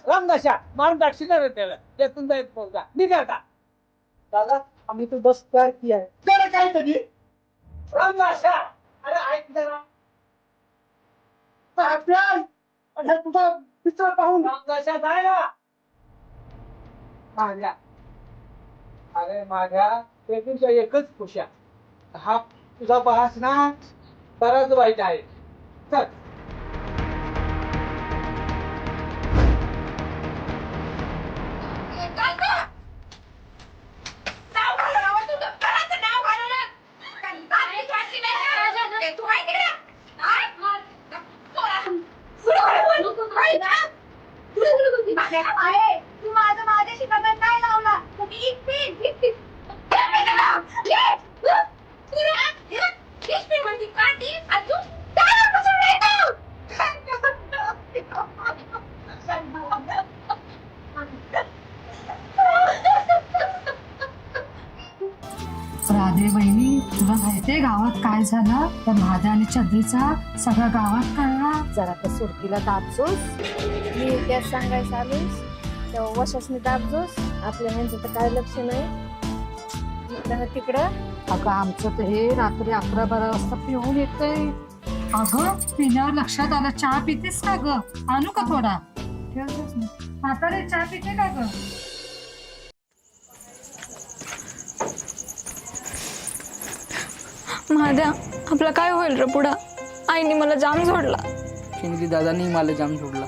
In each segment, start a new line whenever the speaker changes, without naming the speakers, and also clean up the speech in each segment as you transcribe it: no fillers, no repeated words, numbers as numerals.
रामदाशा मारून टाकशील ना रे त्याला त्यातून जाईल पोरगा निघा आता दादा आम्ही तो बस तयार किया है तेरा काय तरी रामदाशा अरे ऐक जरा आपल्याला अरे तुझा पिक्चर पाहून रामदाशा जायला माझ्या अरे माझ्या तुझ्या एकच खुशा हा तुझा बहास ना बराच वाईट आहे चल
तू माझ्याशी कमेंट नाही लावला
राधे बहिणी तुला माहितीये गावात काय झालं त्या भाद्या आणि चंद्रीचा सगळ्या गावात कळला
जरा त्या सुरतीला दाबजोस मी त्याच सांगायचं आलोस तेव्हा वशासनी दाबजोस आपल्या ह्यांचं तर काय लक्ष नाही इकडं तिकडं
अगं आमचं तर हे रात्री 11-12 वाजता पिऊन येतंय अगं पिण्यावर लक्षात आलं चहा पितेस का ग आणू का थोडा ठेवतेस ना म्हातारे चहा पिते का ग
महाद्या आपला काय होईल रे पुढं आईने मला जाम झोडला
चिंगरी दादानी मला जाम झोडला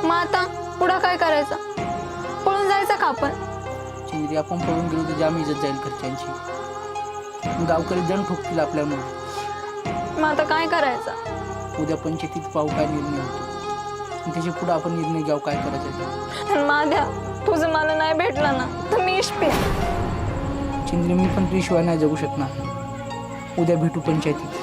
मग आता पुढं काय करायचं पळून जायचं का आपण
चिंगरी आपण पळून गेलो तर जाम इज्जत जाईल घरच्यांची गावकरी जण ठोकतील आपल्यामुळे
मग आता काय करायचं
उद्या पंचायतीत पाहू काय निर्णय होतो त्याच्या पुढे आपण निर्णय घ्याव काय करायचं
महाद्या तुझं मला नाही भेटलं ना तर मी इष्पे
चिंगरी मी पण तुझ्याशिवाय नाही जगू शकणार उद्या भेटू पंचायतीत